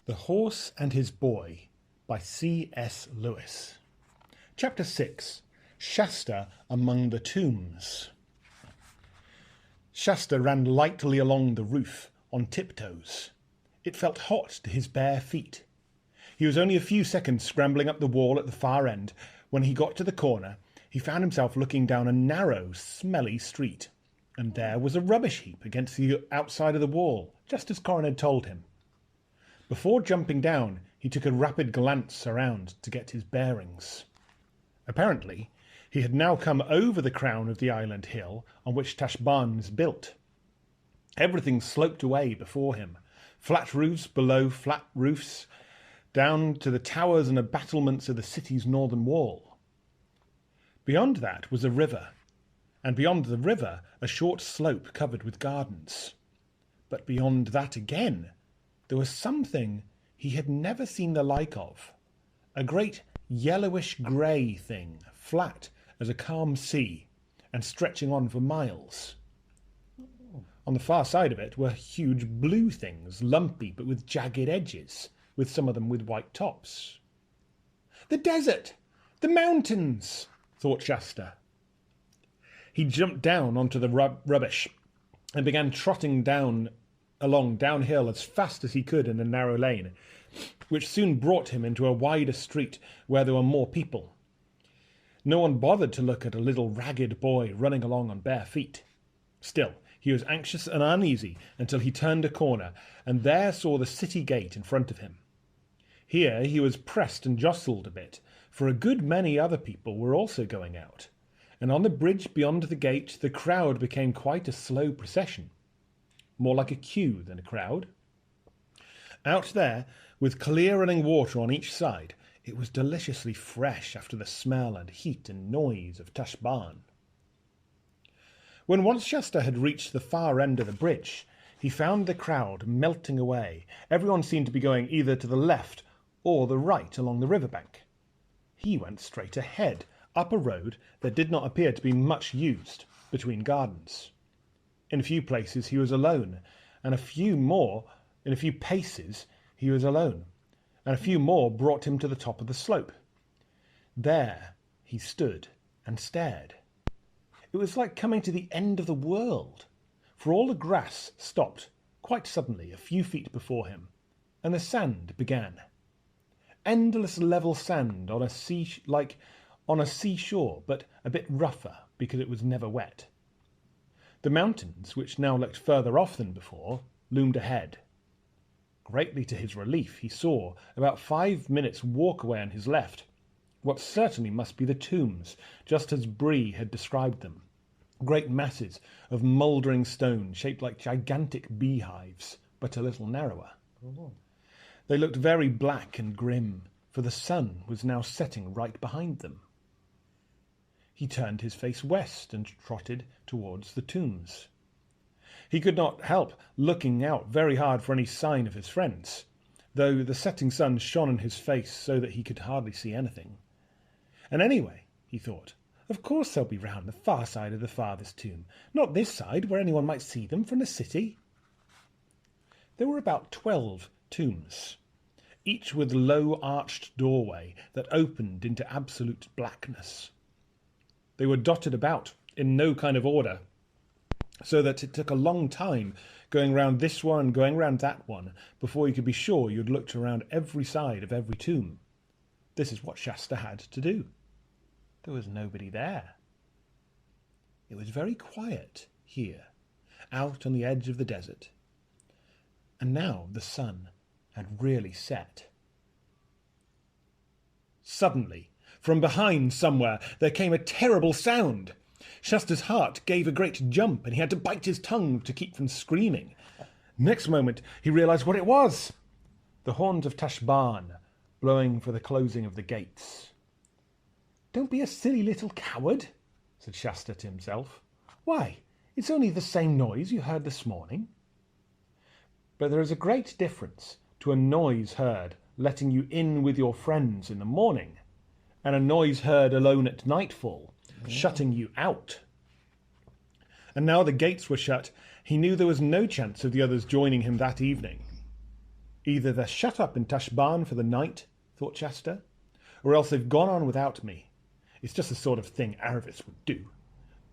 The Horse and His Boy by C.S. Lewis. Chapter 6. Shasta Among the Tombs. Shasta ran lightly along the roof on tiptoes. It felt hot to his bare feet. He was only a few seconds scrambling up the wall at the far end. When he got to the corner, he found himself looking down a narrow, smelly street. And there was a rubbish heap against the outside of the wall, just as Corin had told him. Before jumping down, he took a rapid glance around to get his bearings. Apparently, he had now come over the crown of the island hill on which Tashbaan is built. Everything sloped away before him, flat roofs below flat roofs, down to the towers and battlements of the city's northern wall. Beyond that was a river, and beyond the river a short slope covered with gardens. But beyond that again, there was something he had never seen the like of. A great yellowish-grey thing, flat as a calm sea, and stretching on for miles. On the far side of it were huge blue things, lumpy but with jagged edges, with some of them with white tops. "The desert! The mountains!" thought Shasta. He jumped down onto the rubbish and began trotting downhill as fast as he could in a narrow lane, which soon brought him into a wider street where there were more people. No one bothered to look at a little ragged boy running along on bare feet. Still, he was anxious and uneasy until he turned a corner and there saw the city gate in front of him. Here he was pressed and jostled a bit, for a good many other people were also going out, and on the bridge beyond the gate the crowd became quite a slow procession, more like a queue than a crowd. Out there, with clear running water on each side, it was deliciously fresh after the smell and heat and noise of Tashbaan. When once Shasta had reached the far end of the bridge, he found the crowd melting away. Everyone seemed to be going either to the left or the right along the riverbank. He went straight ahead, up a road that did not appear to be much used, between gardens. In a few places he was alone, and in a few paces he was alone, and a few more brought him to the top of the slope. There he stood and stared. It was like coming to the end of the world, for all the grass stopped quite suddenly a few feet before him, and the sand began. Endless level sand on a seashore, but a bit rougher because it was never wet. The mountains, which now looked further off than before, loomed ahead. Greatly to his relief, he saw, about 5 minutes' walk away on his left, what certainly must be the tombs, just as Bree had described them. Great masses of mouldering stone shaped like gigantic beehives, but a little narrower. They looked very black and grim, for the sun was now setting right behind them. He turned his face west and trotted towards the tombs. He could not help looking out very hard for any sign of his friends, though the setting sun shone on his face so that he could hardly see anything. And anyway, he thought, of course they'll be round the far side of the farthest tomb, not this side where anyone might see them from the city. There were about 12 tombs, each with a low arched doorway that opened into absolute blackness. They were dotted about in no kind of order, so that it took a long time going round this one, going round that one, before you could be sure you'd looked around every side of every tomb. This is what Shasta had to do. There was nobody there. It was very quiet here, out on the edge of the desert. And now the sun had really set. Suddenly, from behind somewhere, there came a terrible sound. Shasta's heart gave a great jump, and he had to bite his tongue to keep from screaming. Next moment, he realized what it was. The horns of Tashbaan, blowing for the closing of the gates. "Don't be a silly little coward," said Shasta to himself. "Why, it's only the same noise you heard this morning." But there is a great difference to a noise heard letting you in with your friends in the morning, and a noise heard alone at nightfall, shutting you out. And now the gates were shut, he knew there was no chance of the others joining him that evening. Either they're shut up in Tashbaan for the night, thought Shasta, or else they've gone on without me. It's just the sort of thing Aravis would do.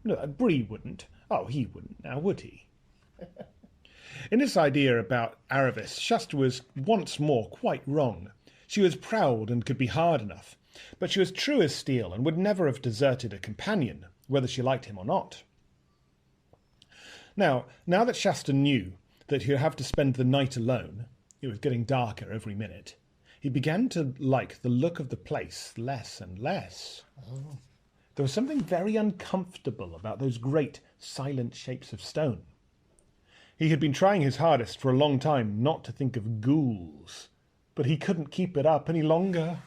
No, Bree wouldn't. Oh, he wouldn't now, would he? In this idea about Aravis, Shasta was once more quite wrong. She was proud and could be hard enough, but she was true as steel and would never have deserted a companion, whether she liked him or not. Now that Shasta knew that he would have to spend the night alone, it was getting darker every minute, he began to like the look of the place less and less. Oh. There was something very uncomfortable about those great, silent shapes of stone. He had been trying his hardest for a long time not to think of ghouls, but he couldn't keep it up any longer.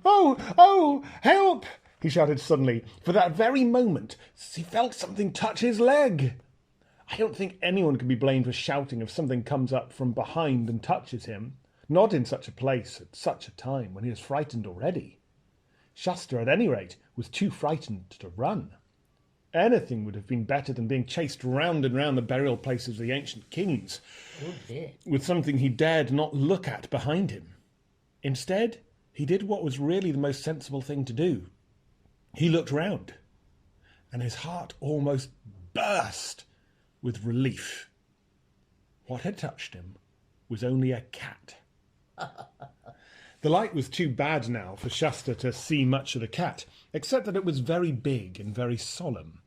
Oh, help! He shouted suddenly, for that very moment he felt something touch his leg. I don't think anyone can be blamed for shouting if something comes up from behind and touches him, not in such a place at such a time when he was frightened already. Shasta, at any rate, was too frightened to run. Anything would have been better than being chased round and round the burial places of the ancient kings, with something he dared not look at behind him. Instead, he did what was really the most sensible thing to do. He looked round, and his heart almost burst with relief. What had touched him was only a cat. The light was too bad now for Shasta to see much of the cat, except that it was very big and very solemn.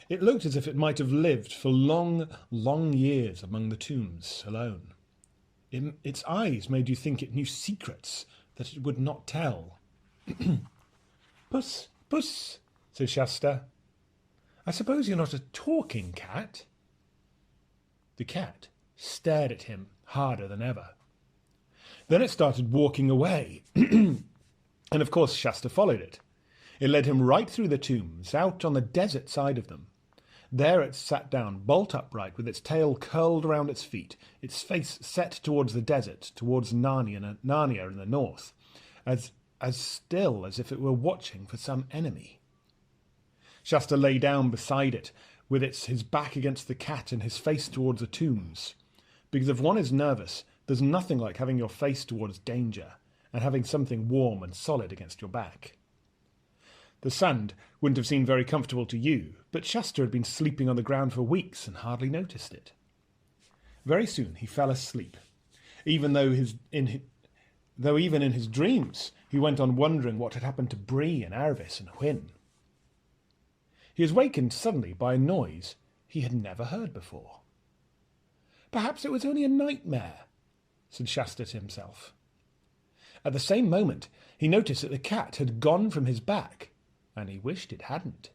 It looked as if it might have lived for long, long years among the tombs alone. Its eyes made you think it knew secrets that it would not tell. Puss, puss, said Shasta. I suppose you're not a talking cat? The cat stared at him harder than ever. Then it started walking away, and of course Shasta followed it. It led him right through the tombs, out on the desert side of them. There it sat down, bolt upright, with its tail curled around its feet, its face set towards the desert, towards Narnia in the north, as still as if it were watching for some enemy. Shasta lay down beside it, with his back against the cat and his face towards the tombs, because if one is nervous, there's nothing like having your face towards danger and having something warm and solid against your back. The sand wouldn't have seemed very comfortable to you, but Shasta had been sleeping on the ground for weeks and hardly noticed it. Very soon he fell asleep, even though even in his dreams he went on wondering what had happened to Bree and Aravis and Hwin. He was wakened suddenly by a noise he had never heard before. Perhaps it was only a nightmare, said Shasta to himself. At the same moment he noticed that the cat had gone from his back, and he wished it hadn't.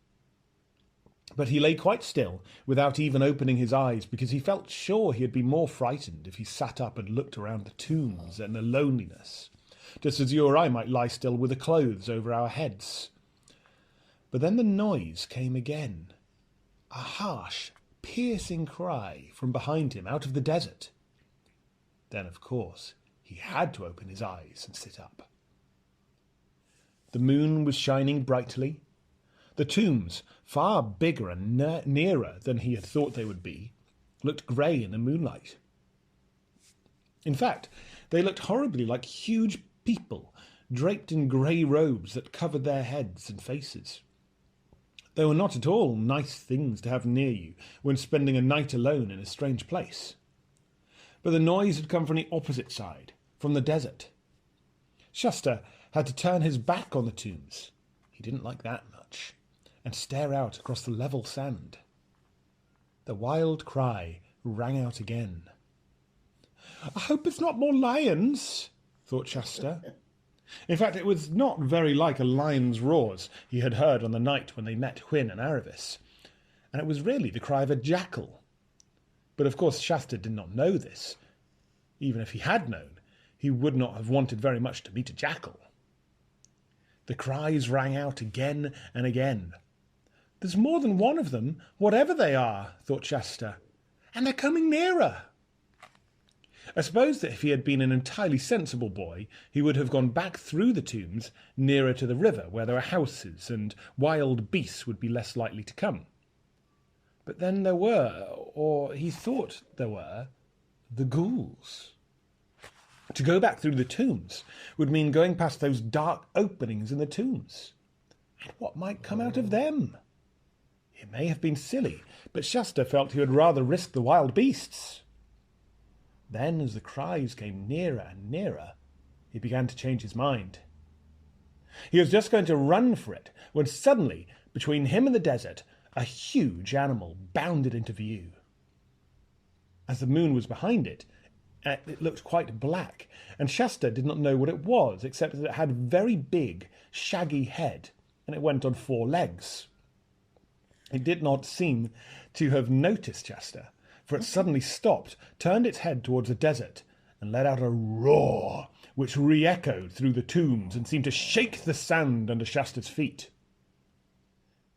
But he lay quite still, without even opening his eyes, because he felt sure he had been more frightened if he sat up and looked around the tombs and the loneliness, just as you or I might lie still with the clothes over our heads. But then the noise came again, a harsh, piercing cry from behind him out of the desert. Then, of course, he had to open his eyes and sit up. The moon was shining brightly. The tombs, far bigger and nearer than he had thought they would be, looked grey in the moonlight. In fact, they looked horribly like huge people, draped in grey robes that covered their heads and faces. They were not at all nice things to have near you when spending a night alone in a strange place. But the noise had come from the opposite side, from the desert. Shasta had to turn his back on the tombs. He didn't like that much, and stare out across the level sand. The wild cry rang out again. I hope it's not more lions, thought Shasta. In fact, it was not very like a lion's roars he had heard on the night when they met Hwin and Aravis, and it was really the cry of a jackal. But of course Shasta did not know this. Even if he had known, he would not have wanted very much to meet a jackal. The cries rang out again and again. There's more than one of them, whatever they are, thought Shasta, and they're coming nearer. I suppose that if he had been an entirely sensible boy, he would have gone back through the tombs nearer to the river, where there are houses, and wild beasts would be less likely to come. But then there were, or he thought there were, the ghouls. To go back through the tombs would mean going past those dark openings in the tombs. And what might come out of them? It may have been silly, but Shasta felt he would rather risk the wild beasts. Then, as the cries came nearer and nearer, he began to change his mind. He was just going to run for it, when suddenly, between him and the desert, a huge animal bounded into view. As the moon was behind it, it looked quite black, and Shasta did not know what it was, except that it had a very big, shaggy head, and it went on 4 legs. It did not seem to have noticed Shasta, for it suddenly stopped, turned its head towards the desert, and let out a roar, which re-echoed through the tombs and seemed to shake the sand under Shasta's feet.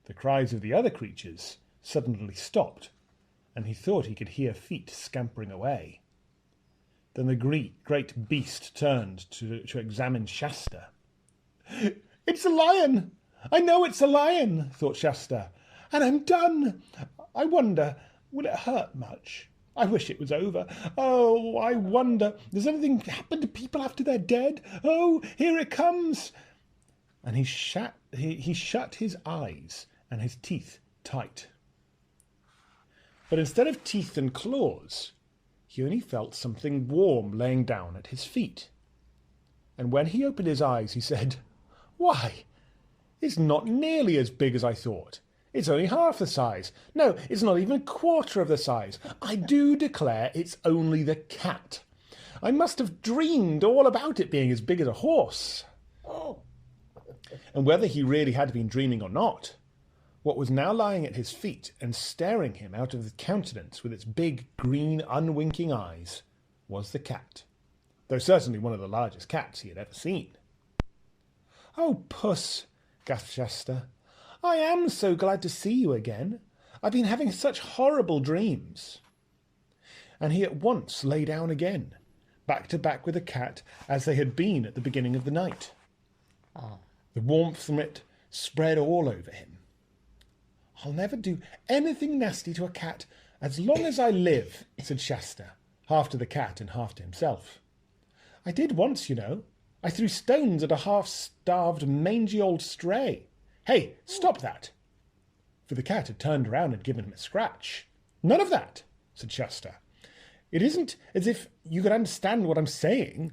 The cries of the other creatures suddenly stopped, and he thought he could hear feet scampering away. Then the great beast turned to examine Shasta. "It's a lion! I know it's a lion," thought Shasta, "and I'm done. I wonder, will it hurt much? I wish it was over. Oh, I wonder, does anything happen to people after they're dead? Oh, here it comes!" And he shut his eyes and his teeth tight. But instead of teeth and claws, he only felt something warm laying down at his feet. And when he opened his eyes, he said, "Why, it's not nearly as big as I thought. It's only half the size. No, it's not even a quarter of the size. I do declare it's only the cat. I must have dreamed all about it being as big as a horse." And whether he really had been dreaming or not, what was now lying at his feet and staring him out of the countenance with its big, green, unwinking eyes was the cat, though certainly one of the largest cats he had ever seen. "Oh, Puss," gasped Shasta, "I am so glad to see you again. I've been having such horrible dreams." And he at once lay down again, back to back with the cat as they had been at the beginning of the night. The warmth from it spread all over him. "I'll never do anything nasty to a cat as long as I live," said Shasta, half to the cat and half to himself. "I did once, you know. I threw stones at a half-starved, mangy old stray. Hey, stop that!" For the cat had turned around and given him a scratch. "None of that," said Shasta. "It isn't as if you could understand what I'm saying."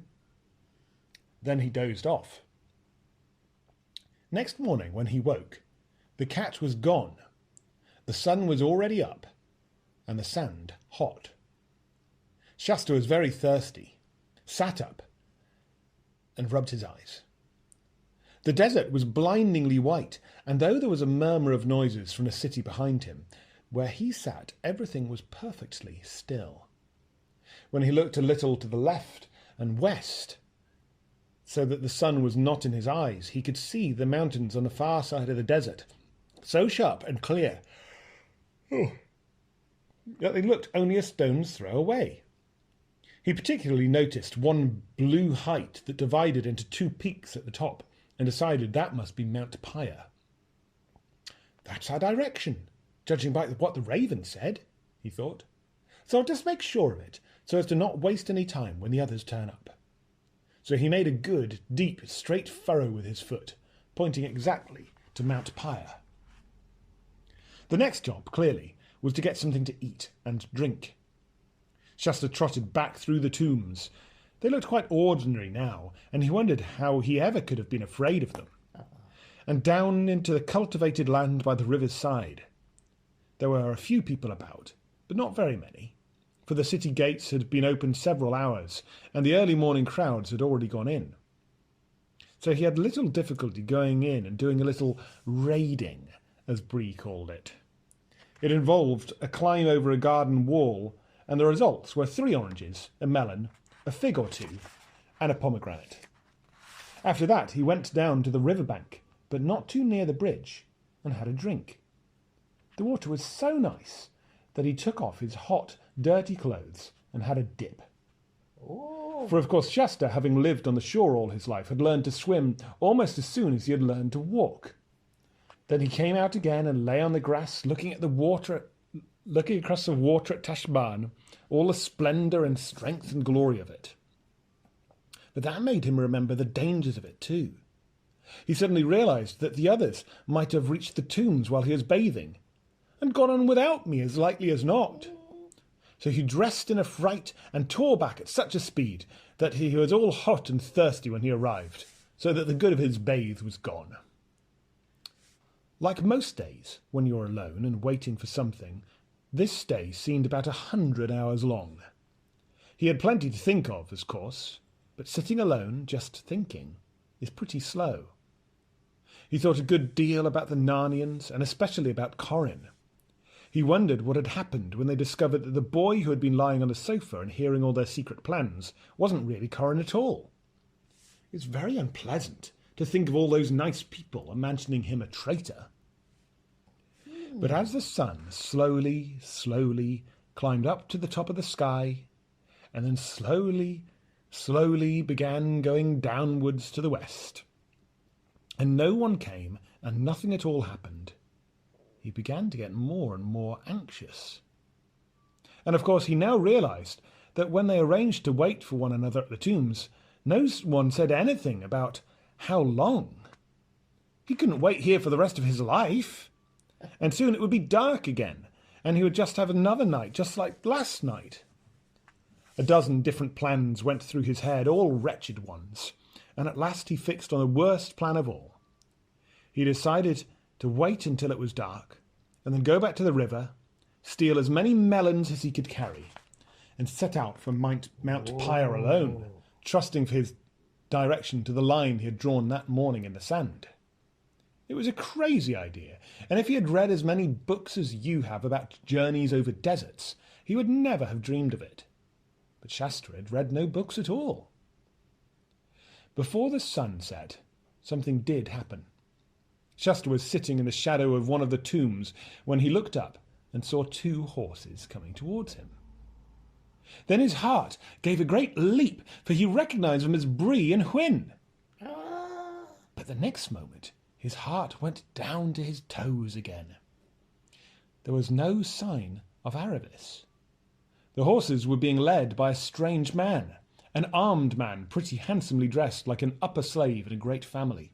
Then he dozed off. Next morning, when he woke, the cat was gone. The sun was already up, and the sand hot. Shasta was very thirsty, sat up, and rubbed his eyes. The desert was blindingly white, and though there was a murmur of noises from the city behind him, where he sat everything was perfectly still. When he looked a little to the left and west, so that the sun was not in his eyes, he could see the mountains on the far side of the desert, so sharp and clear that they looked only a stone's throw away. He particularly noticed one blue height that divided into 2 peaks at the top, and decided that must be Mount Pyre. "That's our direction, judging by what the raven said," he thought. "So I'll just make sure of it, so as to not waste any time when the others turn up." So he made a good, deep, straight furrow with his foot, pointing exactly to Mount Pyre. The next job, clearly, was to get something to eat and drink. Shasta trotted back through the tombs. They looked quite ordinary now, and he wondered how he ever could have been afraid of them. And down into the cultivated land by the river's side. There were a few people about, but not very many, for the city gates had been opened several hours, and the early morning crowds had already gone in. So he had little difficulty going in and doing a little raiding, as Bree called it. It involved a climb over a garden wall, and the results were 3 oranges, a melon, a fig or 2, and a pomegranate. After that he went down to the river bank, but not too near the bridge, and had a drink. The water was so nice that he took off his hot, dirty clothes and had a dip. For of course Shasta, having lived on the shore all his life, had learned to swim almost as soon as he had learned to walk. Then he came out again and lay on the grass, looking across the water at Tashbaan, all the splendour and strength and glory of it. but that made him remember the dangers of it too. He suddenly realised that the others might have reached the tombs while he was bathing, and gone on without me as likely as not. So he dressed in a fright and tore back at such a speed that he was all hot and thirsty when he arrived, so that the good of his bathe was gone. Like most days, when you're alone and waiting for something, this day seemed about 100 hours long. He had plenty to think of, of course, but sitting alone, just thinking, is pretty slow. He thought a good deal about the Narnians, and especially about Corin. He wondered what had happened when they discovered that the boy who had been lying on the sofa and hearing all their secret plans wasn't really Corin at all. It was very unpleasant to think of all those nice people imagining him a traitor. But as the sun slowly climbed up to the top of the sky, and then slowly began going downwards to the west, and no one came and nothing at all happened, he began to get more and more anxious. And of course he now realised that when they arranged to wait for one another at the tombs, no one said anything about how long. He couldn't wait here for the rest of his life, and soon it would be dark again, and he would just have another night just like last night. A dozen different plans went through his head, all wretched ones, and at last he fixed on the worst plan of all. He decided to wait until it was dark, and then go back to the river, steal as many melons as he could carry, and set out for Mount Pyre alone, trusting for his direction to the line he had drawn that morning in the sand. It was a crazy idea, and if he had read as many books as you have about journeys over deserts, he would never have dreamed of it. But Shastra had read no books at all. Before the sun set, something did happen. Shastra was sitting in the shadow of one of the tombs when he looked up and saw 2 horses coming towards him. Then his heart gave a great leap, for he recognised them as Bree and Hwin. But the next moment his heart went down to his toes again. There was no sign of Aravis. The horses were being led by a strange man, an armed man pretty handsomely dressed like an upper slave in a great family.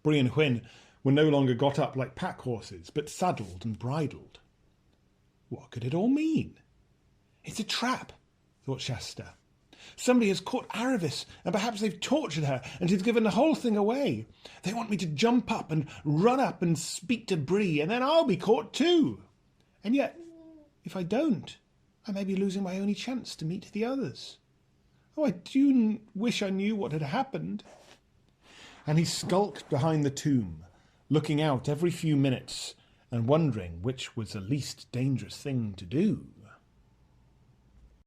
Bree and Hwin were no longer got up like pack horses, but saddled and bridled. What could it all mean? It's a trap, thought Shasta. Somebody has caught Aravis, and perhaps they've tortured her, and she's given the whole thing away. They want me to jump up and run up and speak to Bree, and then I'll be caught too. And yet, if I don't, I may be losing my only chance to meet the others. Oh, I do wish I knew what had happened. And he skulked behind the tomb, looking out every few minutes and wondering which was the least dangerous thing to do.